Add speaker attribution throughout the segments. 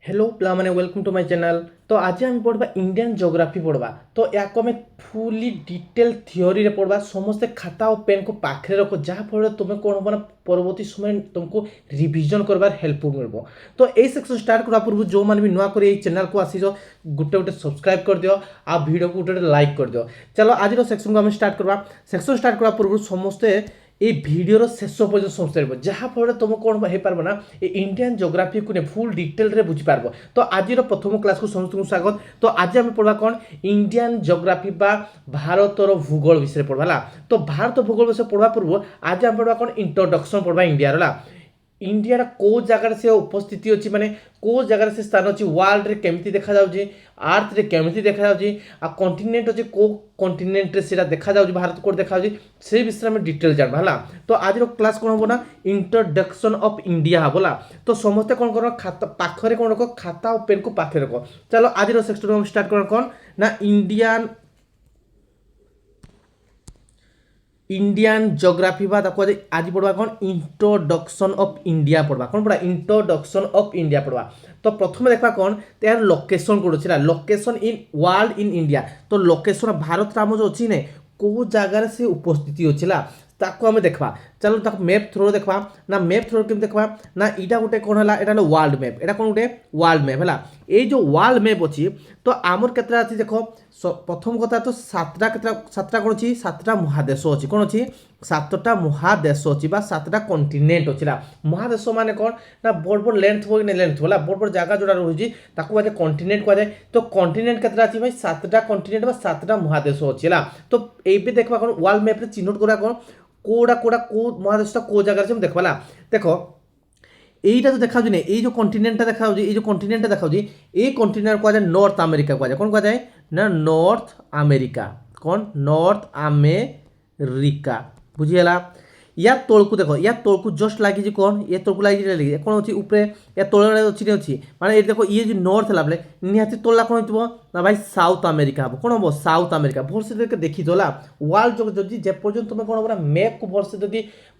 Speaker 1: Hello पिला माने welcome to my channel. तो आज हम पढ़वा इंडियन ज्योग्राफी पढ़वा। तो या को हमें फुली डिटेल थ्योरी रे पढ़वा। समस्त खाता और पेन को पाखरे रखो जहाँ फल तुम्हें कौन हम परवर्ती समय तुमको रिविजन करवार हेल्पफुल मिलबो। तो ए सेक्शन स्टार्ट करवा पूर्व जो माने भी नुआ कर ए चैनल को आसीजो गुटे गुटे सब्सक्राइब कर दियो आ वीडियो को गुटे लाइक कर दियो। चलो आज रो सेक्शन को हम स्टार्ट करवा। सेक्शन स्टार्ट करवा पूर्व समस्ते ये भिडर शेष पर्यटन समझ जहाँफल तुम कौन हो पार ना ये इंडियन ज्योग्राफी को फुल डिटेल रे बुझीपार। तो आज प्रथम क्लास को समस्त को स्वागत। तो आज आम पढ़ा कौन इंडियन ज्योग्राफी बा भारतर भूगोल विषय पढ़वा। तो भारत भूगोल विषय पढ़वा पूर्व आज आम पढ़ा कौन इंट्रोडक्शन पढ़वा इंडिया इंडिया को जगार से उपस्थिति अच्छी माने को जगार से स्थान अच्छी वर्ल्ड रे केमती देखा जाउची अर्थ रे केमती देखा जाउची आ कॉन्टिनेंट अच्छे को कॉन्टिनेंट रे सेटा देखा जाउची भारत को देखा जाउची से विषय में डिटेल जानबा हला। तो आज रो क्लास कोन होबो ना इंट्रोडक्शन ऑफ इंडिया बोला। तो समस्त कोन करो खाता पाखरे कोन रखो खाता और पेन को पाखे रखो। चलो आज रो सेक्शन हम स्टार्ट करो कोन ना इंडियन ज्योग्राफी बा आज पढ़वा कौन इंट्रोडक्शन ऑफ इंडिया पढ़वा कौन पढ़ा इंट्रोडक्शन ऑफ इंडिया पढ़वा। तो प्रथम देखा कौन यार लोकेशन कौन अच्छी location in world in India. तो लोकेशन भारत राम जो अच्छी ने को जगार से उपस्थिति अच्छी ताको आम देखा। चलो ताको मैप थ्रो देखा ना मैप थ्रो केम देखा ना इटा गोटे कौन है यहाँ वर्ल्ड मैप एटा कौन गोटे वर्ल्ड मैप है ये जो वर्ल्ड मैप अच्छी। तो आमर केतरा अच्छी देख प्रथम कथा तो सातटा कौन अच्छी सातटा महादेश अच्छी कौन अच्छी सातटा महादेश अच्छी सातटा कॉन्टिनेंट अच्छी महादेश माने कौन ना बड़ बड़ लेंथ हो लेंथ बोला बड़ बड़ जगह जोड़ा रही आज कॉन्टिनेंट कह जाए। तो कॉन्टिनेंट केतरा अच्छी भाई सातटा कॉन्टिनेंट सातटा महादेश अच्छी है। तो ये देखा कौन वर्ल्ड मैप चिन्हट करा कौन कोड़ा कोड़ा को महादेशटा को जगह देखा देखो এইটা তো দেখা যাচ্ছে এই যে কন্টিনেন্টটা দেখা যাচ্ছে এই যে কন্টিনেন্টটা দেখা যাচ্ছে এই কন্টিনেন্ট কোয়া যায় নর্থ আমেরিকা কোয়া যায় কোন কোয়া যায় না নর্থ আমেরিকা কোন নর্থ আমেরিকা বুঝিলা। या तौलकू देख या तौलकू जस्ट लगी कौन ये तौलकू लगी कौन अच्छी ऊपर या तौल अच्छी अच्छी माने देख ये जो नॉर्थ है बोले निहाती तोला कौन हो ना भाई साउथ अमेरिका हम कौन हम साउथ अमेरिका भलसे देखी दला वर्ल्ड जो जेपर्यंत तुम कौन हम मैप को भलसे जो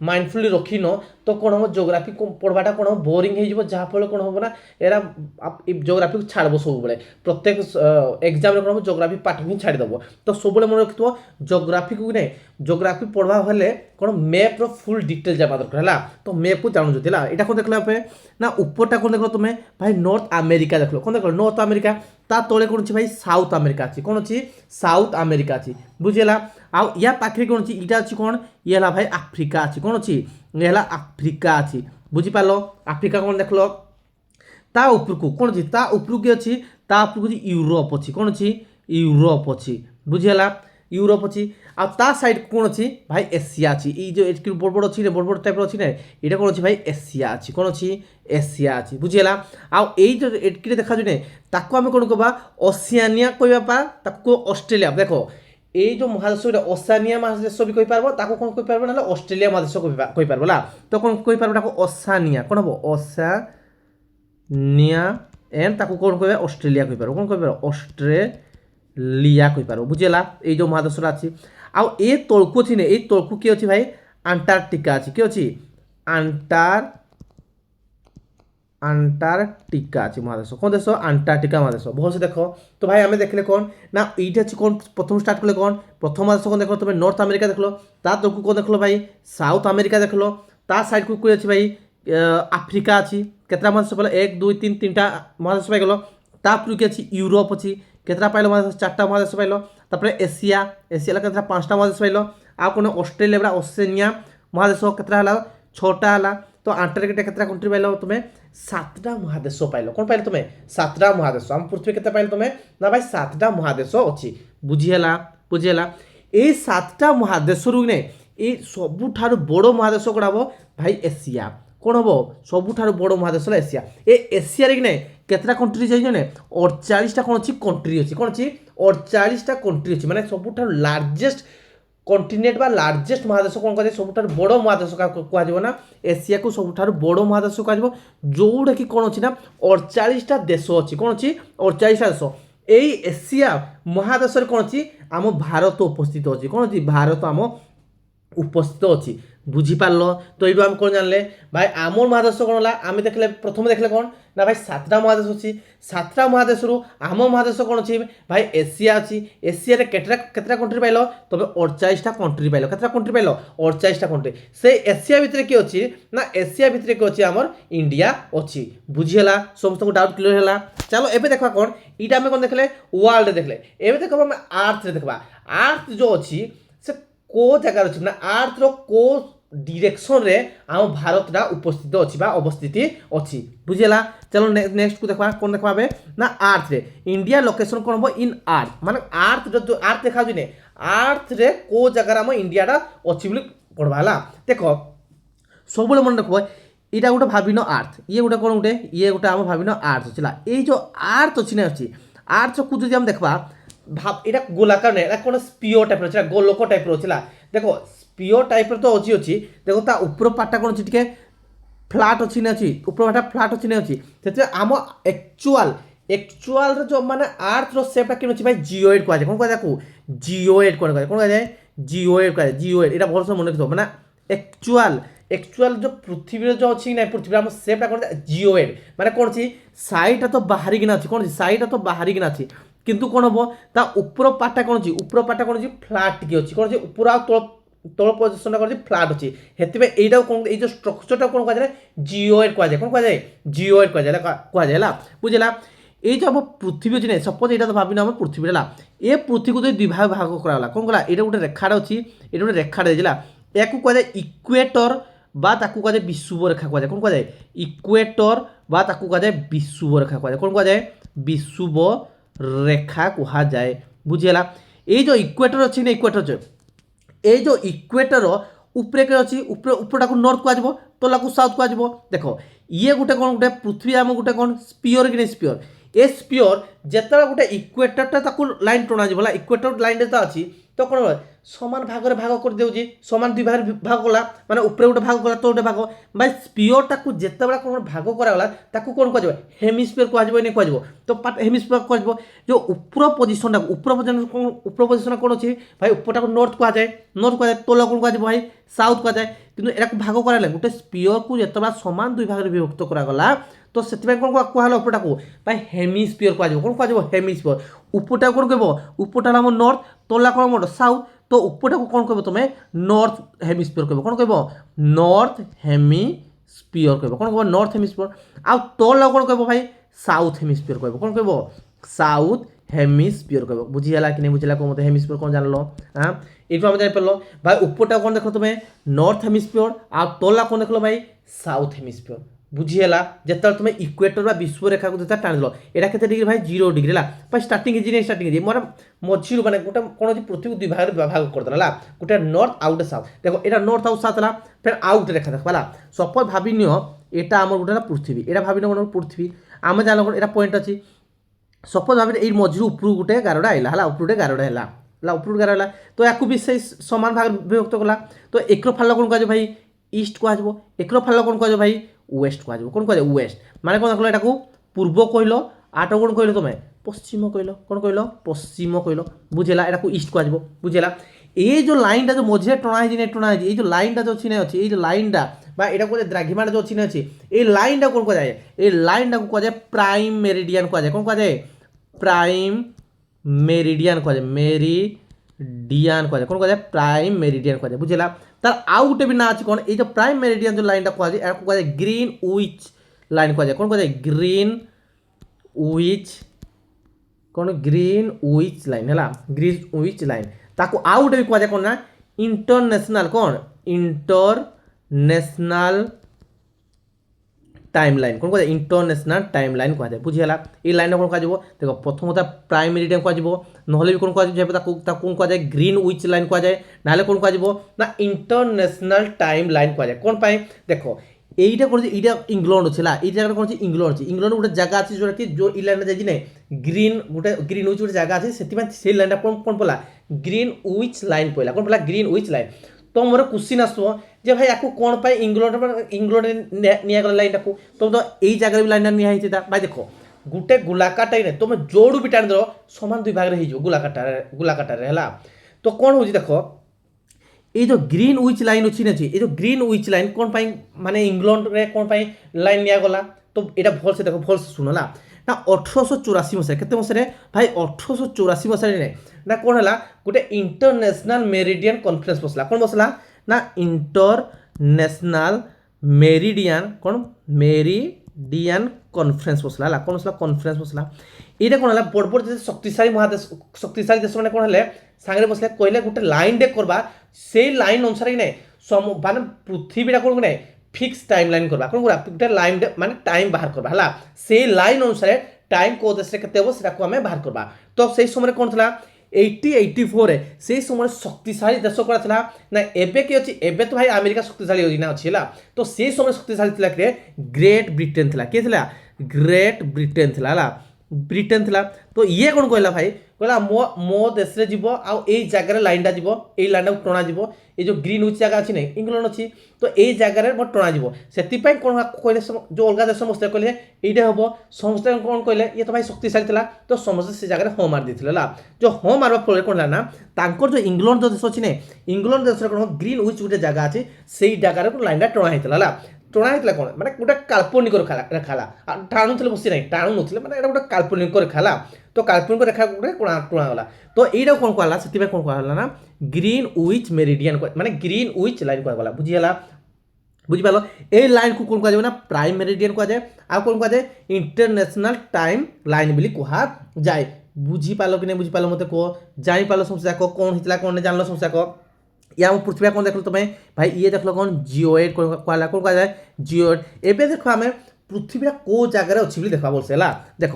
Speaker 1: माइंडफुली रखिन तो कौन हम ज्योग्राफी पढ़वाटा कौन हम बोरिंग हो जहाँफल कौन हम ना एरा ज्योग्राफी को छाड़ब सब प्रत्येक एग्जाम कौन हम ज्योग्राफी पाठ ही छाड़देव। तो सब मन रखिथ ज्योग्राफी को नहीं ज्योग्राफी पढ़वा हेले कौन मैप फुल डिटेल जाना दरकार है। तो मैप को जानू जो यहाँ कौन देख ना ऊपरटा कौन देख तुम्हें भाई नॉर्थ अमेरिका देख कौन देख नॉर्थ अमेरिका ता तले कौन अच्छी भाई साउथ अमेरिका अच्छी कौन अच्छी साउथ अमेरिका अच्छी बुझेगा। आ या पाखे कौन अच्छी इटा अच्छी कौन ये भाई आफ्रिका अच्छी कौन अच्छी ये आफ्रिका अच्छी बुझीपार आफ्रिका कौन देख ता उपरकू कौन अच्छी ता उपरकू अच्छी ता उपरकू यूरोप अच्छी कौन अच्छी यूरोप अच्छी बुझेगा यूरोप अच्छी आ ता साइड कौन अच्छी भाई एशिया अच्छी ये जो एटकी बड़ बड़ अच्छी बड़ बड़ टाइप अच्छी ना ये कौन अच्छी भाई एशिया अच्छी कौन अच्छी एशिया अच्छी बुझीला। आउ जो एटकी देखा जाए ताको आम कौन कहवा ओशियानिया कहवा ताको ऑस्ट्रेलिया देखो ये जो महादेश ओशियानिया महादेश भी कहीपर ताको कौन कहीपर ना ऑस्ट्रेलिया महादेश कहीपर बोला। तो कौन कहीपर ओशियानिया कौन हम ओशियानिया एंड ताको कौन कह ऑस्ट्रेलिया कहीपर कौन कहीपर ऑस्ट्रेलिया कहीपर बुझेगा ये जो महादेश अच्छी। आउ ए तौलकू अच्छी ना ये तौलकू किए अच्छी भाई अंटार्कटिका अच्छी किए अच्छी अंटार्कटिका अच्छी महादेश कौन देश अंटार्कटिका महादेश भलसे देख। तो भाई आम देखले कौन ना ये अच्छी कौन प्रथम स्टार्ट कले कौन प्रथम महादेश कौन देख तुम नॉर्थ अमेरिका देख ता तौलकू कौन देख भाई साउथ अमेरिका देख ता साइड को अच्छी भाई आफ्रिका अच्छी केतरा महादेश पाइल 1 2 3 3टा महादेश पाइल तापर कि अच्छी यूरोप अच्छी केतरा पाइल महादेश 4टा महादेश पाइल तापर एशिया एशिया केतरा 5टा महादेश पाइल आ कौन ऑस्ट्रेलिया ओशियानिया महादेश केतरा है 6टा है। तो अंटार्कटिका केतरा कंट्री पाइल तुम्हें 7टा महादेश पाइल कौन पाइल तुम्हें 7टा महादेश आम पृथ्वी केते पाइल तुम्हें ना भाई 7टा महादेश अच्छी बुझीला बुझीला। ये 7टा महादेश ने ये सबुठार बड़ महादेश कौन हम भाई एशिया कौन हम सबुठार बड़ महादेश एशिया ये एशिया रे कि केतरा कंट्री जाइए 48टा कौन अच्छी कंट्री अच्छी कौन अच्छी 48टा कंट्री अच्छी माने सबुठार लार्जेस्ट कॉन्टिनेंट बा लार्जेस्ट महादेश कौन कह सबुठार बड़ महादेश कह ना एशिया को सबुठार बड़ महादेश कह जोटा कि कौन अच्छी ना 48टा देश अच्छी कौन अच्छी 48टा देश यही एशिया महादेश कौन अच्छी आम भारत उपस्थित अच्छी कौन अच्छी भारत आम উপস্থিত অছি বুঝিপারল। তো এইটু আমি কোণ জানলে ভাই আমর মহাদেশ কোণ হল আমি দেখলে প্রথমে দেখলে কোণ না ভাই সাতটা মহাদেশ অছি সাতটা মহাদেশরু আম মহাদেশ কোণ অছি ভাই এসিয়া অছি এসিয়ারে কেতটা কন্ট্রি পাইল তবে 48টা কন্ট্রি পাইল কেতটা কন্ট্রি পাইল 48টা কন্ট্রি সেই এসিয়া ভিতরে কি অছি না এসিয়া ভিতরে কি অছি আমার ইন্ডিয়া অছি বুঝিলা সমস্ত ডাউট ক্লিয়ার হলা। চলো এবে দেখবা কোণ এইটা আমি কোণ দেখলে ওয়ার্ল্ড দেখলে এবে দেখবা আমি আর্থ দেখবা আর্থ যে অছি সে को जगार अच्छे ना आर्थर को डिरेक्शन रे आम भारतटा उपस्थित अच्छी अवस्थिति अच्छी बुझेगा। चलो नेक्स्ट को देखा कौन देखा ना आर्थ रे इंडिया लोकेशन कौन हम इन आर्थ माने आर्थ जो आर्थ देखा ने आर्थ रे को जगार आम इंडियाटा अच्छी पढ़वा है देख सब मन रख यहाँ गोटे भाविन आर्थ ये गोटे कौन गोटे ये गोटे आम भाविन आर्थ अच्छे ये जो आर्थ अच्छी ना अच्छी आर्थ को जो आम देखा भाव এটা গোলাকার না এটা কোন স্পিও টাইপর আছে গোলক টাইপর আছে দেখো স্পিও টাইপর তো অছি অছি দেখো তা উপর পাটটা কোন আছে টিকে ফ্ল্যাট অছি না আছে উপর পাটটা ফ্ল্যাট অছি না আছে সেতে আম একচুয়াল রে जो মানে আর্থ র শেপটা কেন আছে ভাই জিওয়েড কোয়া যায় কোন কোয়া যায় জিওয়েড কোন কোয়া যায় জিওয়েড এটা ভালো মনে রাখতো মানে एक्चुअल जो पृथ्वी जो अच्छी ना पृथ्वी आम सेपटा कौन जिओएड माने कौन सी साइडटा तो बाहरी किना अच्छी कौन साइडटा तो बाहरी किना अच्छी किंतु कौन हम ता ऊपर पार्टा कौन अच्छी ऊपर पार्टा कौन अच्छी फ्लैट टी अच्छी कौन ऊपर तल पोजिशन कौन फ्लैट अच्छी हेतु एटा कौन ये जो स्ट्रक्चरटा कौन कह जिओएड कह कौन कह जिओएड कह बुझेगा। ये जो आम पृथ्वी अच्छी ना सपोज यहाँ तो भाविना आम पृथ्वी है ये पृथ्वी को दुई भाग भाग कराला कौन कला ये गोटे रेखाटा अच्छी ये गोटे रेखाटा देला या कह इक्वेटर बा ताकू कह विषुव रेखा कह कौन कह इक्वेटर बा ताकू कह विषुव रेखा कह कौन कह विषुव रेखा कह जाए बुझीगला। ये जो इक्वेटर अच्छी ना इक्वेटर अच्छे ये जो इक्वेटर उपरे के अच्छी उपरटा को नॉर्थ कह तला को साउथ कह देख ये गोटे कौन गोटे पृथ्वी आम गोटे कौन स्पियर कि स्पियर ए स्पियर जिते गोटे इक्वेटरटा लाइन टणा इक्वेटर लाइन तो अच्छी तो कौन समान भाग में भाग कर दूसरी समान दुई भाग भाग कला माने ऊपर गोटे भाग कला तो गोटे भाग भाई स्पियरटा को जिते बड़ा कौन भाग कराला ताकू कौन कह हेमिस्फियर कह कह तो हेमिस्फियर कह जो ऊपर पोजिशन ऊपर पोजिशन कौन अच्छी भाई ऊपरटा को नॉर्थ कह जाए तला कौन कह भाई साउथ कह जाए कि यहाँ भाग कराला गोटे स्पियर को जिते समान दुई भाग में विभक्त करागला तो से कौन कहला ऊपरटा को भाई हेमिस्फियर कह कौन कह हेमिस्फियर ऊपरटा कौन कह ऊपरटा आम नॉर्थ तला कौन साउथ तो ऊपरटा को कौन कह तुम्हें नॉर्थ हेमिस्फियर कह कौन कह नॉर्थ हेमिस्फियर कह कौन कह नॉर्थ हेमिस्फियर आउ तला कौन कह भाई साउथ हेमिस्फियर कह कौन कह साउथ हेमिस्फियर कह बुझीगला कि नहीं बुझीगला कौन मत हेमिस्फियर कौन जानल हाँ ये आम जापर भाई ऊपरटा कौन देख तुम्हें नॉर्थ हेमिस्फियर आ तला कौन देख भाई साउथ हेमिस्फियर बुझीगला जिते तुम्हें इक्वेटर विश्व रेखा को जो टाणी यहाँ के डिग्री भाई 0 डिग्री है भाई स्टार्टिंग मोर मझी मैंने गोटे कौन पृथ्वी दुई भाग भाग करदेला गोटे नॉर्थ आउ गोटे साउथ देखो यहाँ नॉर्थ आउ साउथ है फिर आउ गोटे रेखा देख है सपोज भाव यहाँ आम गोटे पृथ्वी यहाँ भाव गोटे पृथ्वी आम जान यहाँ पॉइंट अच्छी सपोज भाव ये मझी ऊपर गोटे गारडा आइला ऊपर गोटे गारडा है ऊपर गार है तो या भी से सामान भाग विभक्त कला तो एक फाल कौन कह भाई ईस्ट कह एक फाल कौन कह भाई वेस्ट कह कौन कह वेस्ट माने कौन देख यहाँ पूर्व कहल आठ कौन कहल तुम पश्चिम कहल कौन कहल पश्चिम कहल बुझेगा यहाँ ईस्ट कह बुझेगा। ये जो लाइनटा जो मझे टणा ये जो लाइनटा जो अच्छी अच्छी ये जो लाइनटा यहाँ कह द्राघिमाटा जो अच्छी अच्छी ये लाइनटा कौन कह जाए ये लाइनटा को कह प्राइम मेरिडियन कह कौन कह प्राइम मेरिडियन कह मेरिडियन कह कौन कह प्राइम मेरिडियन कह बुझेगा। तार आउ गोटे भी ना अच्छी कौन ये जो प्राइम मेरिडियन जो लाइनटा कह ग्रीन विच लाइन कह कौन कह ग्रीन विच कौन ग्रीन विच लाइन है ग्रीन विच लाइन ताको आउ गोटे भी कह कौन ना इंटरनेशनल कौन इंटरनेशनल टाइम लाइन कौन कह इंटरनेशनल टाइम लाइन कह बुझीगला। ये लाइन कौन कह देख प्रथम प्राइम मेरिडियन कह ना भी कौन कह कौन कह ग्रीन विच लाइन कह ना कौन कह ना इंटरनेशनल टाइम लाइन कह कौन पाए देख এইটা কোন এটা ইংল্যান্ড ছিল এই জায়গাটা কোন ইংল্যান্ড আছে ইংল্যান্ড গোটে জায়গা আছে যেটা কি जो এই লাইনটা যাই না গ্রিন উইচ গোটে জায়গা আছে সেতিমান সেই লাইনটা কোন কোন পলা গ্রিন উইচ লাইন পয়লা কোন পলা গ্রিন উইচ লাইন তো মোর কোশ্চিন আসবো যে ভাই আকু কোন পাই ইংল্যান্ড নিয়া গলা লাইনটা কো তো এই জায়গার भी লাইনটা নিয়া হইছে ভাই দেখো গোটে গোলাকারটাই না তুমি जोड़ू भी टाणी दो समान दुई भाग रे हिजो गोलाकारटा रे हला तो कोन होजी देखो এই যে গ্रीन উইচ লাইন অছি না এই যে গ্रीन উইচ লাইন কোন পাই মানে ইংল্যান্ড রে কোন পাই লাইন নিয়া গলা তো এটা ভলসে দেখো ভলসে শুনলা না 1884 মସିହା କେତେ ମସିହାରେ ଭାଇ 1884 ମସିହାରେ ନା କ'ଣ ହେଲା ଗୋଟେ ଇଣ୍ଟରନ୍ୟାସନାଲ ମେରିଡ଼ିଆନ କନଫରେନ୍ସ ବସିଲା କ'ଣ ବସିଲା ନା ଇଣ୍ଟରନ୍ୟାସନାଲ ମେରିଡ଼ିଆନ କ'ଣ ମେରିଡ଼ିଆନ କନଫରେନ୍ସ ବସିଲା ହେଲା କ'ଣ ବସିଲା କନଫରେନ୍ସ ବସିଲା ଏଇଟା କ'ଣ ହେଲା ବଡ଼ ବଡ଼ ଯେ ଶକ୍ତିଶାଳୀ ମହାଦେଶ ଶକ୍ତିଶାଳୀ ଦେଶ ମାନେ କ'ଣ ହେଲେ ସାଙ୍ଗରେ ବସିଲେ କହିଲେ ଗୋଟେ ଲାଇନଟେ କରବା ସେଇ ଲାଇନ ଅନୁସାରେ କି ନାହିଁ ମାନେ ପୃଥିବୀଟା କ'ଣ କି ନାହିଁ फिक्स टाइम लाइन करबा कोन पूरा गोटे लाइन माने टाइम बाहर करबा हला से लाइन अनुसार टाइम को देश रे केते हो सेटा को हमें बाहर करबा तो सेही समय कोन थला 1884 रे सेही समय शक्तिशाली देश कोला थला ना एबे के अछि एबे तो भाई अमेरिका शक्तिशाली होई ना अछि हला तो सेही समय शक्तिशाली थला के ग्रेट ब्रिटेन थला के थला ग्रेट ब्रिटेन थला हला ब्रिटेन थला तो ये कोन कहला भाई कहला मो देश रे जीवो आ एई जगह रे लाइनटा जीवो एई लाइनटा टणा जीवो ये जो ग्रीन उच जगह अच्छी नहीं इंग्लैंड अच्छी तो यही जगार मोर टणा जीव से कौन कहले जो अलग देश समस्त कहले ये हम समस्त कौन कहले ये तो भाई शक्तिशाली था तो समस्त से जगह हाँ मार देते जो हाँ मारवा फल कौन है ना जो इंग्लैंड जो देश अच्छी नहीं इंग्लैंड देश कौन ग्रीन उच गोटे जगह अच्छी से जगार लाइन टणा होता टणा होता कौन मैंने गोटे काल्पनिक रेखाला टाणुले बस ना टाणु नुले मैंने गोटे काल्पनिक रेखाला तो काल्पनिक रेखा गोटे टणा गला तो यहीटा कौन कहला से कौन कहला ना ग्रीन उइच मेरिडियन माने ग्रीन उइच लाइन कहला बुझीगला बुझिपाल ए लाइन को कौन कह ना प्राइम मेरिडियन कह जाए आ कौन कह जाए इंटरनेशनल टाइम लाइन बोली कह जाए बुझीपाल कि नहीं बुझीपाल मत कह जापाल समस्या कह कौन होता कौन नहीं जान समस्या कह या पृथ्वी कौन देख तुम्हें भाई ये देख लो कौन जिओएड कहला कौन कह जाए जिओएड एवं देख आम पृथ्वी कौ जगार अच्छी देखा बोलसे देख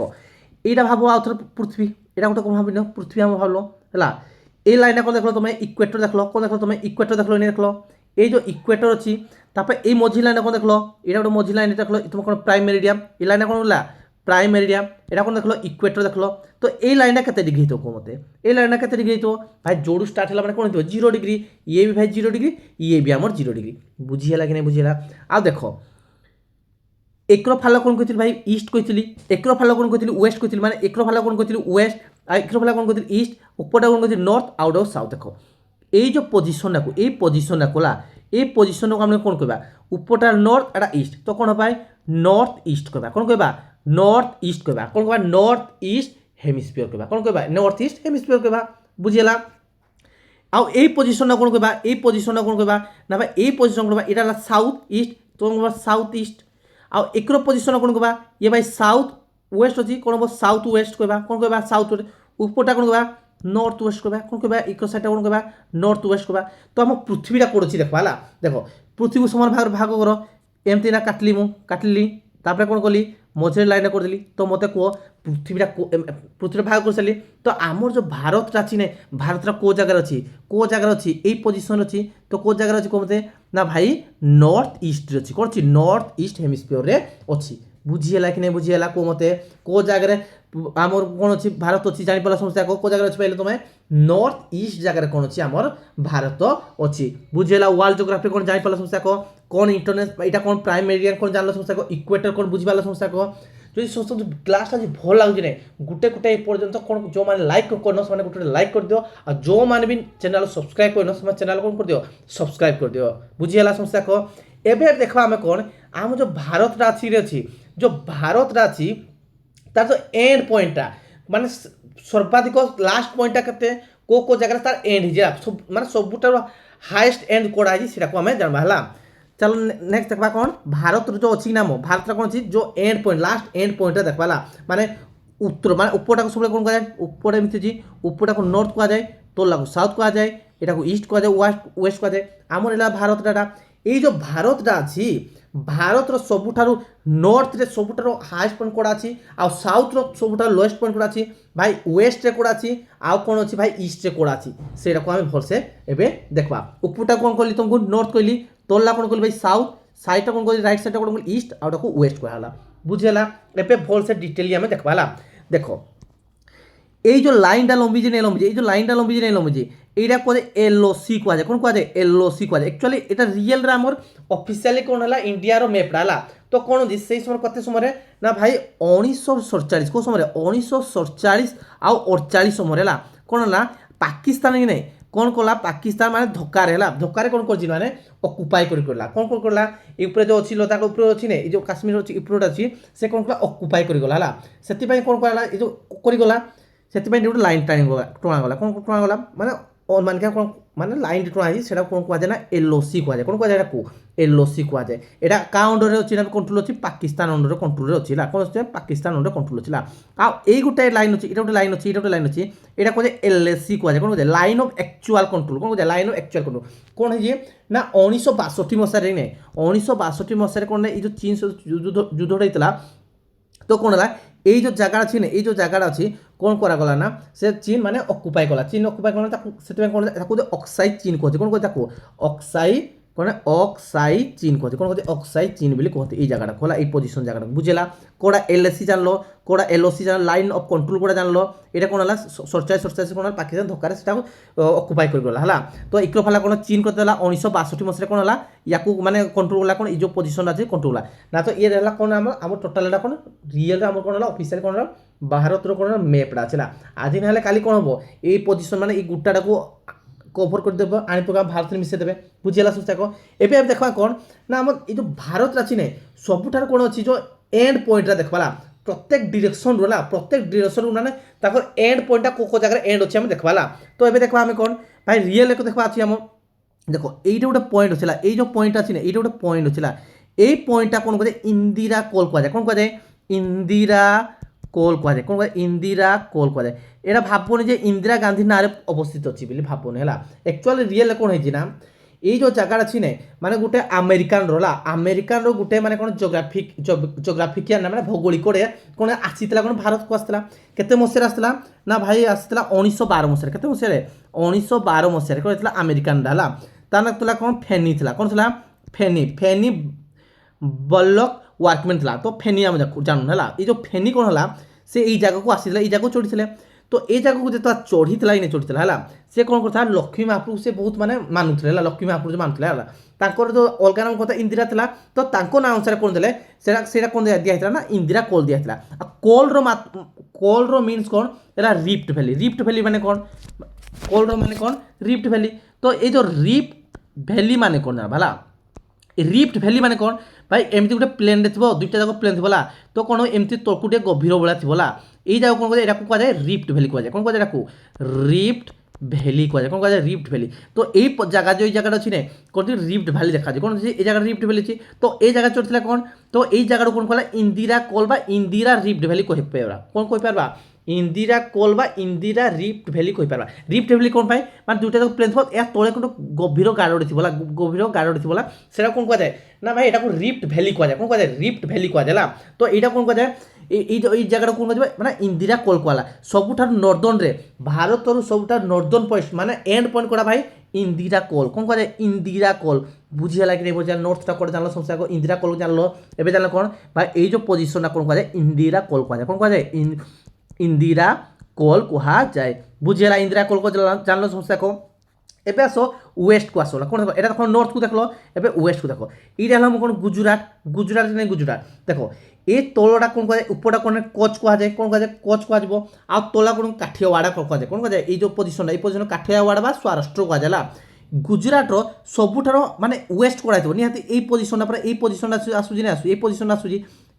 Speaker 1: यहाँ भाव आउ थे पृथ्वी यहाँ गोटे कौन भाव पृथ्वी आम भाव है ये लाइन कौन देख तुम्हें इक्वेटर देख कौन देख तुम्हें इक्वेटर देख लो देख लो ये जो इक्वेटर अच्छी तापर ये मझी लाइन कौन देख लो यहाँ गोटे मझी लाइन देख लो तुम कौन प्राइम मेरिडियन ये लाइन कौन बोला प्राइम मेरिडियन यहाँ कौन देख लो इक्वेटर देख लो तो ये लाइन के डिग्री हो कह मत ये लाइन के डिग्री हो भाई जोड़ू स्टार्ट है कौन हो 0 डिग्री ये भी भाई 0 डिग्री ये भी आम 0 डिग्री बुझीगला कि नहीं बुझीगला आ देख एक्रोफाला कौन कहती भाई ईस्ट कहती एक्रोफाला कौन कहती वेस्ट कहती माने एक्रोफाला कौन कहती वेस्ट एक्रोफाला कौन कहती ईस्ट ऊपरटा कौन कहती नॉर्थ आउट ऑफ साउथ देख ये जो पोजिशन को ये पोजिशन कोला ये पोजिशन को आम कौन कह ऊपरटा नॉर्थ एटा ईस्ट तो कौन भाई नॉर्थ ईस्ट कह कौन कह नॉर्थ ईस्ट कह कौन कह नॉर्थ ईस्ट हेमिस्फीयर कह कौन कह नॉर्थ ईस्ट हेमिस्फीयर कह बुझीगला आउ ये पोजिशन कौन कह ये पोजिशन कौन कह ना भाई ये पोजिशन कह यहाँ साउथ ईस्ट तो कौन कह साउथ ईस्ट आउ एक पोजिशन कौन कह ये भाई साउथ वेस्ट अच्छी कौन हम साउथ वेस्ट कह कौन कह साउथ वेस्ट ऊपरटा कौन कह नॉर्थ वेस्ट कह कौन कह एक साइड कौन कह नॉर्थ वेस्ट कह तो आम पृथ्वीटा कौन अच्छी देख है देख पृथ्वी को समान भाग भाग कर एमती ना काटली मुझे तापर कौन कली मझे लाइन करदेली तो मत कह पृथ्वी भाग कर सारी तो आमर जो भारत अच्छी ना भारत कौ जगार अच्छी कौ जगार अच्छी यही पोजिशन अच्छी तो कौ जगार अच्छी कह मत ना भाई नॉर्थ ईस्ट अच्छी कौन अच्छी नॉर्थ ईस्ट हेमिस्फीयर अच्छी बुझीगला कि नहीं बुझीगला कौ मत कौ जगार आमर कौन अच्छी भारत अच्छी जापार समस्या कौ जगार अच्छी पाइले तुम्हें नॉर्थ ईस्ट जगार कौन अच्छी आमर भारत अच्छी बुझीगला वर्ल्ड जियोग्राफी कौन जापार समस्या कौन इंटरनेट यहाँ कौन प्राइम मेरिडियन कौन जान समस्या इक्वेटर कौन बुझीपार समस्या जो समस्त क्लासटा जो भल लगुच ना गोटे गोटे पर्यटन कौन जो मैंने लाइक करन से गोटे लाइक कर दियो और जो मैंने भी चैनल सब्सक्राइब करन चैनल कौन कर दियो सब्सक्राइब कर दियो बुझीगला समस्या कह एवं देखा आम कौन आम जो भारत अच्छी जो भारत अच्छी तार जो एंड पॉइंटा माने सर्वाधिक लास्ट पॉइंटा के कौ जगह तार एंड हो माने सबुठ हाएस्ट एंड कौड़ा है आम जानवा है चलो नेक्स्ट देखा कौन भारत जो अच्छी नाम भारत कौन अच्छी जो and point last and point देखा माने उत्तर माने ऊपरटा को सब कौन कह जाए ऊपर एमती ऊपरटा को नॉर्थ कह जाए तला को साउथ कह जाए यहाँ को ईस्ट कह जाए वेस्ट कह जाए आमर है भारतटा ये जो भारतटा अच्छी भारत सबुठार नॉर्थ रे सबुठार हाएस्ट पॉइंट कौड़ा अच्छी आ साउथ रो सबुठार लोएस्ट पॉइंट कौड़ा अच्छी भाई वेस्ट रे कौड़ा अच्छी आउ कौन अच्छी भाई ईस्ट रे कौड़ा अच्छी सेटा को आम भलसे एवं देखा ऊपरटा कौन कहली तुमको नॉर्थ कहली तला कौन कहली भाई साउथ साइडटा कौन कहली राइट साइडटा कौन कहली ईस्ट आउटा को वेस्ट कहला बुझेगा एवं भलसे डिटेली आम देखा देख এই যে লাইনটা লম্বিছে নেই লম্বিছে এই যে লাইনটা লম্বিছে নেই লম্বিছে এইটা কোথায় এলওসি কুয়া যায় কোন কুয়া যায় এলওসি কুয়া যায় একচুয়ালি এটা রিয়েল রে আমার অফিসিয়ালি কোন হলা ইন্ডিয়ার ম্যাপটা হলা তো কোন দি সেই সময় কত সময় না ভাই 1947 কোন সময় 1947 আর 48 সময় হলা কোন হলা পাকিস্তান কি নাই কোণ কলা পাকিস্তান মানে ধক্কারে হল ধক্কারে কোণ করছি মানে অকুপাই করে করলা কোণ কোণ করলা এই উপরে যে অছি লদাখ উপরে অছি না এই যে কাশ্মীর অছি উপরে অছি সে কোণ কলা অকুপাই করে গলা হল সেপাই কোণ করা এই যে করিগলা সেপাই গোটে লাইন টাଣି ଟଣାଗଲା কোণ ଟଣାଗଲା মানে মানকে কোণ মানে লাইনটি টଣା ହେଇଛି সেটা কোণ কুହାଯାଏ না এলওসি কুହାଯାଏ কোণ কুହାଯାଏ এটাକୁ এলওসি কুହାଯାଏ এটা কা অন্ডরে ଅଛି না কন্ট্রোল ଅଛି পাকিস্তান অন্ডরে কন্ট্রোল ଅଛି ହେଲା কোণ ଅଛି পাকিস্তান অন্ডরে কন্ট্রোল ଅଛି ହେଲା ଆଉ ଏଇ ଗୋଟେ ଲାଇନ୍ ଅଛି ଏଇଟା ଗୋଟେ ଲାଇନ୍ ଅଛି ଏଇଟା ଗୋଟେ ଲାଇନ୍ ଅଛି এটা କୁହାଯାଏ এলএসি କୁହାଯାଏ কোণ କୁହାଯାଏ ଲାଇନ୍ ଅଫ୍ ଆକ୍ଚୁଆଲ କଣ୍ଟ୍ରୋଲ কোণ କୁହାଯାଏ ଲାଇନ୍ ଅଫ୍ ଆକ୍ଚୁଆଲ କଣ୍ଟ୍ରୋଲ কোণ ହେଇଛି ନା 1962 ମସିହାରେ ନାଇଁ 1962 ମସିହାରେ কোণ এই যে চীন যুদ্ধটা ହେଇଥିଲା তো কোণ ହେଲା এই যে জায়গা আছে না এই যে জায়গাটা আছে কোণ করাগলা না সে চীন মানে অকুপাই কলা চীন অকুপাই কলা তাকে সেটা কোণ তাকে অক্সাই চীন কুহছে কোণ কুহছে তাকে অক্সাই কোণ অক্সাই চীন কুহছে কোণ কুহছে অক্সাই চীন বলে কুহতে এই জায়গাটা খোলা এই পজিশন জায়গাটা বুঝলা কোটা এলএসি জানলো কোটা এলওসি জানলো লাইন অফ কন্ট্রোল কোটা জানলো এটা কোণ হল সরচাইজ কোণ পাকিস্তান ধক্কারে সেটা অকুপাই করে গলা হলা তো ইকো ফালা কোণ চীন করতে হল 1962 মସିହାରେ কোণ হল ইয়াকু মানে কন্ট্রোল কলা কোণ এই যে পজিশন আছে কন্ট্রোল কলা না তো ইয়ে হল কোণ আমার টোটাল এটা কোণ রিয়েল আমার কোণ হল অফিসিয়াল কোণ হল ଭାରତର কোণ ମ୍ୟାପ୍ଟା ଅଛି ହେଲା ଆଜି ନହେଲେ କାଲି କ'ଣ ହେବ ଏଇ ପୋଜିସନ୍ ମାନେ ଏଇ ଗୁଟାଟାକୁ କଭର କରିଦେବ ଆଣି ପକା ଭାରତରେ ମିଶାଇ ଦେବେ ବୁଝିଗଲା ସୁସ୍ଥାକ ଏବେ ଆମେ ଦେଖିବା କ'ଣ ନା ଆମର ଏଇ ଯେଉଁ ଭାରତଟା ଅଛି ନାଇଁ ସବୁଠାରୁ କ'ଣ ଅଛି ଯେଉଁ ଏଣ୍ଡ ପଏଣ୍ଟଟା ଦେଖିବା ହେଲା ପ୍ରତ୍ୟେକ ଡିରେକ୍ସନ୍ରୁ ହେଲା ପ୍ରତ୍ୟେକ ଡିରେକ୍ସନ୍ରୁ ମାନେ ତାଙ୍କର ଏଣ୍ଡ ପଏଣ୍ଟଟା କେଉଁ କେଉଁ ଜାଗାରେ ଏଣ୍ଡ ଅଛି ଆମେ ଦେଖିବା ହେଲା ତ ଏବେ ଦେଖିବା ଆମେ କ'ଣ ଭାଇ ରିଏଲ୍ ଏକ ଦେଖିବା ଅଛି ଆମ ଦେଖ ଏଇଟା ଗୋଟେ ପଏଣ୍ଟ ଅଛି ହେଲା ଏଇ ଯେଉଁ ପଏଣ୍ଟଟା ଅଛି ନା ଏଇଟା ଗୋଟେ ପଏଣ୍ଟ ଅଛି ହେଲା ଏଇ ପଏଣ୍ଟଟା କ'ଣ କୁହାଯାଏ ଇନ୍ଦିରା କୋଲ୍ କୁହାଯାଏ କ'ଣ କୁହାଯାଏ ଇନ୍ଦିରା কোল কুহযায় কোণ কুহযায় ইন্দিরা কোল কুহযায় এটা ভাবনি যে ইন্দিরা গান্ধী নাঁরে অবস্থিত অছি বলে ভাবনি হল একচুয়ালি রিয়েল কোণ হয়েছি না এই যে জায়গা আছে না মানে গোটে আমেরিকানর হল আমেরিকানর গোটে মানে কোণ জোগ্রাফিকিয়ান মানে ভৌগোলিকরে কোণ আসিলা কোণ ভারতକୁ আসিলা কেতে মସିହାରେ আসিলা না ভাই আসিলা 1912 মସିହାରେ কেতে মସିহাରେ 1912 মସିহাରେ কোণ হয়েছিল আমেরিকানটা হল তার না ଥିଲା কোণ ফেনি ଥିଲା কোণ ଥିଲା ফেনি ফেনি বল্লক ওয়ার্কম্যান ଥିଲା তো ফেনি আমি জানু হল এই যে ফেনি কোণ হল সে এই জায়গাକୁ আসিଥିଲା এই জায়গাକୁ চড়িଥିଲେ তো এই জায়গাକୁ যেତେବେଳେ চড়িଥିଲା ইনে চড়িଥିଲା হল সে কোণ করতা লক্ষ্মী মহাপ্রভু সে বহুত মানে মানুଥିଲେ হল লক্ষ্মী মহাপ্রভু যে মানুଥିଲେ হল তাଙ୍କର जो ଅଲଗା ନାମ କଥା ଇନ୍ଦିରା ଥିଲା ତ ତାଙ୍କ ନାଁ ଅନୁସାରେ କ'ଣ ଦେଲେ ସେଇଟା କ'ଣ ଦିଆହେଇଥିଲା ନା ଇନ୍ଦିରା କୋଲ୍ ଦିଆହେଇଥିଲା ଆଉ କୋଲ୍ର ମିନ୍ସ କ'ଣ ହେଲା ରିଫ୍ଟ ଭ୍ୟାଲି ମାନେ କ'ଣ କୋଲ୍ର ମାନେ କ'ଣ ରିଫ୍ଟ ଭ୍ୟାଲି ତ ଏଇ ଯେଉଁ ରିଫ୍ଟ ଭ୍ୟାଲି ମାନେ କ'ଣ ଜାଣିବା ହେଲା ରିଫ୍ଟ ଭ୍ୟାଲି ମାନେ କ'ଣ ଭାଇ ଏମିତି ଗୋଟେ ପ୍ଲେନ୍ରେ ଥିବ ଦୁଇଟା ଯାକ ପ୍ଲେନ୍ ଥିବ ହେଲା ତ କ'ଣ ଏମିତି ତଳକୁ ଟିକେ ଗଭୀର ଭଳିଆ ଥିବ ହେଲା ଏଇ ଜାଗାକୁ କ'ଣ କୁହାଯାଏ ଏଟାକୁ କୁହାଯାଏ ରିଫ୍ଟ ଭ୍ୟାଲି କୁହାଯାଏ କ'ଣ କୁହାଯାଏ ଏଟାକୁ ରିଫ୍ଟ ভ্যালি কুহযায় কোণ কুহযায় রিফ্ট ভ্যালি তো এই জায়গা যে এই জায়গাটা আছে না কোণটি রিফ্ট ভ্যালি দেখাচ্ছে কোণ এই জায়গাটা রিফ্ট ভ্যালি আছে তো এই জায়গা চড়িଥିଲା কোণ তো এই জায়গাটা কোণ কলা ইন্দিরা কোল বা ইন্দিরা রিফ্ট ভ্যালি কহিপারা কোণ কহিপারবা ইন্দিরা কোল বা ইন্দিরা রিফ্ট ভ্যালি কহিপারবা রিফ্ট ভ্যালি কোণ পাই মানে দুইটা যাক প্লেন থিব এ তলে কোণ গভীর গাড়টি থিব গভীর গাড়টি থিব সেটা কোণ কুহযায় না ভাই এটাকে রিফ্ট ভ্যালি কুহযায় কোণ কুহযায় রিফ্ট ভ্যালি কুহযায় তো এইটা কোণ কুহযায় এই জায়গাটা কোণ কুহযায় মানে ইন্দিরা কোল কুহলা ସବୁଠାରୁ ନର୍ଦର୍ଣ୍ଣରେ ଭାରତରୁ ସବୁଠାରୁ ନର୍ଦର୍ଣ୍ଣ ପଏଣ୍ଟ ମାନେ ଏଣ୍ଡ ପଏଣ୍ଟ କୋଡ଼ା ଭାଇ ইন্দিরা কোল কোণ কুহযায় ইন্দিরা কোল বুঝিগলা কি বুঝা নর্থটা কোড জানলো সমস্যা ইন্দিরা কোল জানলো এবে জানলো কোণ ভাই এই যে পজিশনটা কোণ কুহযায় ইন্দিরা কোল কুহযায় কোণ কুহযায় ইন্দিরা কোল কুহযায় বুঝিগলা ইন্দিরা কোল জানলো সমস্যা এবে আস ওয়েস্ট কু আসলা কোণ দেখ এটা দেখো নর্থ কু দেখলো এবে ওয়েস্ট কু দেখো এইটা হল কোণ গুজরাট নেই গুজরাট দেখো এই তলটা কোণ কুহযায় উপরটা কোণ কচ কুহযায় কোণ কুহযায় কচ কুহযিব আউ তলা কোণ কাঠিয়াওয়াড়া কুহযায় কোণ কুহযায় এই যে পজিশনটা এই পজিশন কাঠিয়াওয়াড়া বা স্বরাষ্ট্র কুহযায় ହେଲା গুজরাটর ସବୁଠାରୁ মানে ওয়েস্ট କରାଇଥିବ ନିହାତି এই পজিশনটা ପରେ এই পজিশনটা ଆସୁଛି ନା ଆସୁଛି এই পজিশনটা ଆସୁଛି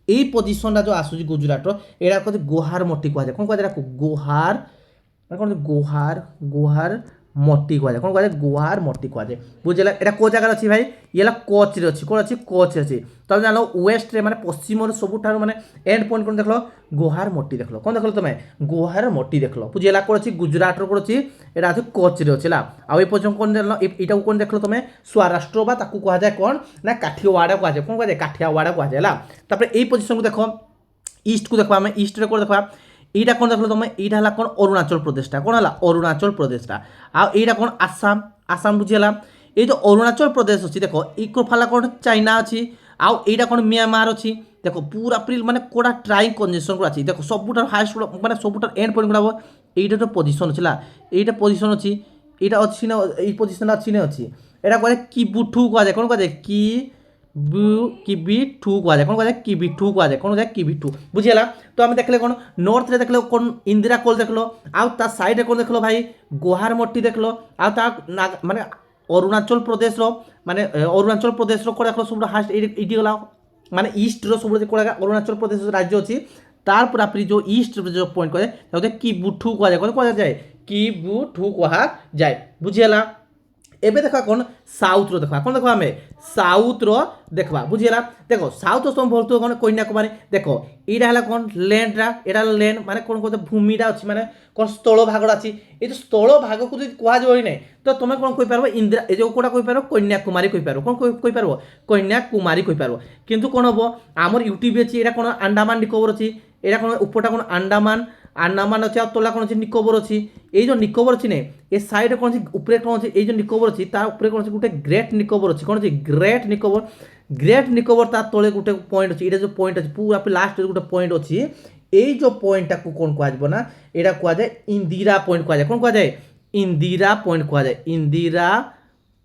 Speaker 1: এই পজিশনটা ଯେଉଁ ଆସୁଛି গুজরাটর ଏଇଟା କହନ୍ତି ଗୋହାର ମଟି କୁହାଯାଏ କ'ଣ କୁହାଯାଏ ଏଟାକୁ ଗୋହାର ମାନେ କ'ଣ ଗୋହାର মটি কুহযায় কোণ কুহযায় গোহার মটি কুহযায় বুঝলা এটা কেউ জায়গায় অছি ভাই ইয়ে হল কচ্রে অছি কোণ অছি কচ্রে অছি তবে জানো ওয়েস্টরে মানে পশ্চিমর সবুঠার মানে এন্ড পয়েন্ট কোণ দেখল গোহার মটি দেখল কোণ দেখল তুমি গোহার মটি দেখল বুঝলা কোণ অছি গুজরাটর কোণ অছি এটা আছে কচ্রে অছি না আউ এই পর্যন্ত কোণ দেখল এইটাকে কোণ দেখল তুমি স্বরাষ্ট্র বা তাকে কুহযায় কোণ না কাঠিয়াওয়াড়া কুহযায় কোণ কুহযায় কাঠিয়াওয়াড়া কুহযায় হল তারপরে এই পজিশনকে দেখ ইস্টকু দেখবা আমি ইস্টরে কোণ দেখবা এইটা কোণ দেখল তুমি এইটা হল কোণ অরুণাচল প্রদেশটা কোণ হল অরুণাচল প্রদেশটা আর এইটা কোণ আসাম বুঝিগলা এই যে অরুণাচল প্রদেশ অছি দেখ ইকো ফালা কোণ চাইনা অছি আউ এইটা কোণ মিয়ানমার অছি দেখ পুরাপুরি মানে কোটা ট্রাইং কনজেকশন গুলো আছে দেখ সবুঠার হাইস্ট মানে সবুঠার এন্ড পয়েন্ট গুলো এইটা তো পজিশন অছি এইটা পজিশন অছি এইটা অছি না এই পজিশনটা অছি না অছি এটা কোণ কিবুঠু কুহযায় কোণ কুহযায় কি କିବି2 କୁହାଯାଏ କ'ଣ କୁହାଯାଏ କିବି2 କୁହାଯାଏ କ'ଣ କୁହାଯାଏ କିବି2 ବୁଝିଗଲା ତ ଆମେ ଦେଖିଲେ କ'ଣ ନର୍ଥରେ ଦେଖିଲେ କ'ଣ ଇନ୍ଦିରା କୋଲ ଦେଖିଲ ଆଉ ତା ସାଇଡ଼ରେ କ'ଣ ଦେଖିଲ ଭାଇ ଗୁହାରମଟି ଦେଖିଲ ଆଉ ତା ମାନେ ଅରୁଣାଚଳ ପ୍ରଦେଶର ମାନେ ଅରୁଣାଚଳ ପ୍ରଦେଶର କ'ଣ ଦେଖିଲ ସବୁଠୁ ହାଷ୍ଟ ଏଇଠି ଗଲା ମାନେ ଇଷ୍ଟର ସବୁଠୁ କ'ଣ ଅରୁଣାଚଳ ପ୍ରଦେଶ ରାଜ୍ୟ ଅଛି ତାର ପୁରାପୁରି ଯେଉଁ ଇଷ୍ଟ ଯେଉଁ ପଏଣ୍ଟ କୁହାଯାଏ ତାକୁ କିବୁ2 କୁହାଯାଏ କ'ଣ କୁହାଯାଏ କିବୁ2 କୁହାଯାଏ ବୁଝିଗଲା एबे देखा कौन साउथ रो देखा कौन देखो आमे साउथ रो देखबा बुझिला देखो साउथ रो तुम बोलतो कौन कन्याकुमारी देखो एडा हला कौन लैंड रा एडा लैंड माने कौन कहते भूमिडा अछि माने कौन स्थल भागडा अछि ए जो स्थल भाग को जदि कुआ जोइ नै तो तुमे कौन कहि पारबो इंदिरा ए जो कोडा कहि पारबो कन्याकुमारी कहि पारबो कौन कहि पारबो कन्याकुमारी कहि पारबो किंतु कौन हबो हमर यूट्यूब अछि एडा कौन अंडमान निकोबर अछि एडा कौन ऊपरटा कौन अंडमान अच्छे तला कौन निकोबर अच्छी ये जो निकोबर अच्छी ने ये साइड कौन ऊपर कौन ये जो निकोबर अच्छी तार कौन गोटे ग्रेट निकोबर अच्छी कौन ग्रेट निकोबर ता तले गोटे पॉइंट अच्छी ये जो पॉइंट अच्छी पूरा लास्ट गोटे पॉइंट अच्छी ये जो पॉइंट को कौन कह ना यहाँ कहुए इंदिरा पॉइंट कहुए कौन कहुए इंदिरा पॉइंट कहुए इंदिरा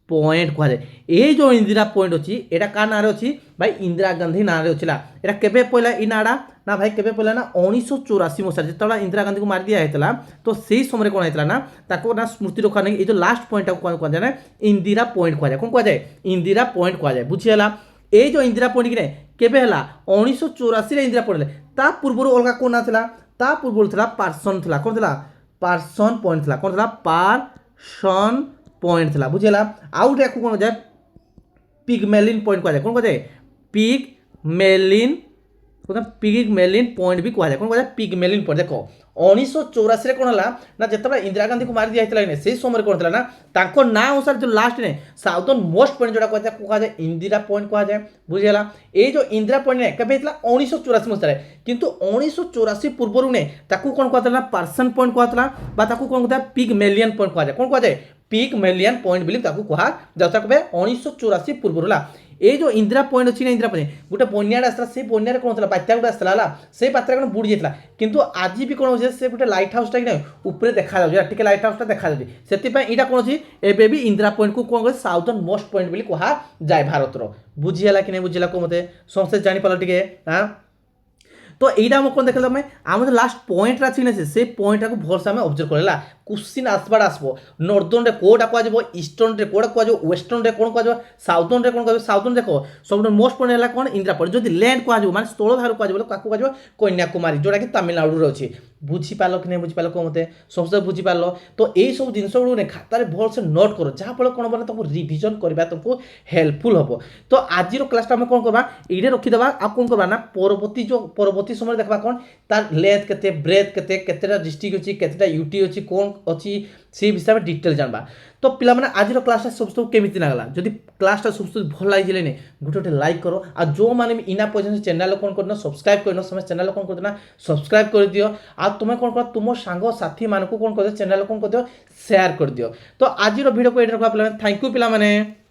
Speaker 1: पॉइंट कहुए ये जो इंदिरा पॉइंट अच्छी यहाँ क्या ना अच्छी भाई इंदिरा गांधी ना अच्छी यहाँ केबे पहला ई नाड़ा ना भाई केबे पहला ना 1984 मसीह जो इंदिरा गांधी को मार दिया है तो से समय कौन होता ना ताको ना स्मृति रखा नहीं ये जो लास्ट पॉइंट कौन कहुए ना इंदिरा पॉइंट कहुए कौन कहुए इंदिरा पॉइंट कहुए बुझीगला ये जो इंदिरा पॉइंट कि केबे हला 1984 इंदिरा पॉइंट ता पूर्व अलग कौन ना ता पूर्व था पार्सन था कौन था पार्सन पॉइंट था कौन था पार्सन पॉइंट था बुझीगला आउ देखो कौन जाए पिगमेलिन पॉइंट कहुए कौन कहुए पिगमेलिन पिगमेलिन पॉइंट भी कहुए कौन कहुए पिगमेलिन पॉइंट देखो 1984 कौन है ना जिते इंदिरा गांधी को मार दिया से समय कौन था ना तांको ना अनुसार जो लास्ट ने साउथर्न मोस्ट पॉइंट जोड़ा कहुए इंदिरा पॉइंट कहुए बुझीगला ये जो इंदिरा पॉइंट ने केबे 1984 मसीह किंतु 1984 पूर्व ने ताकू कौन कहता पार्सन पॉइंट कहता कौन कहता पिगमेलियन पॉइंट कहुए कौन कहुए पिगमेलियन पॉइंट बोली कहा जाता कहे 1984 पूर्व ये जो इंदिरा पॉइंट अच्छी ना इंदिरा पॉइंट गोटे बन्याड़ आसला से बन्यार कौन था बात्या गोटे आसला से बात्या कौन बुड़ी जाता किंतु आज भी कौन हो से गोटे लाइट हाउस टाइम ऊपर देखा जाए लाइट हाउस देखा से यहाँ कौन अच्छी एवं भी इंदिरा पॉइंट को कौन साउथर्न मोस्ट पॉइंट बोली कहा जाए भारतर बुझीगला कि नहीं बुझीगला को मत समस्ते जापार टे हाँ तो यहाँ आम कौन देखा आम जो लास्ट पॉइंट अच्छी से पॉइंट को भलसे आम ऑब्जर्व करला क्वेश्चन आसबार आसब नॉर्दर्न रे कोडा कह ईस्टर्न रे कोडा कह वेस्टर्न रे कौन कह साउथर्न रे कौन कह साउथर्न देखो सब मोस्ट पॉइंट है कौन इंदिरा पॉइंट जो लैंड कह माने स्थल भाग कह कन्याकुमारी जोटा कि तमिलनाडु अच्छी बुझीपार कि नहीं बुझीपार कह मत समस्त बुझीपार तो यही सब जिन गुड़ खातार भलसे नोट कर जहाँफल कौन बोला तुमको रिविजन करवा तुमको हेल्पफुल हम तो आज कलास आम कौन करवा ये रखीदे आ कौन करवा ना परवर्ती जो परवर्ती समय देखा कौन तार लेंथ के ब्रेथ के डिस्ट्रिक्ट अच्छी के यूटी अच्छी कौन अच्छी से विषय में डिटेल जानवा तो पिला माने आज क्लास सब केमी लगला जदि क्लास सब भल लगे गोटे गोटे लाइक करो आ जो मैंने इना पर्यटन चैनल कौन करना सब्सक्राइब करना समय चैनल कौन करना सब्सक्राइब कर दियो आ तुम्हें कौन कर तुम सांग साथी मानक कौन कर चैनल कौन कर दियो शेयर कर दियो तो आज वीडियो को ये रखा थैंक यू पिला माने।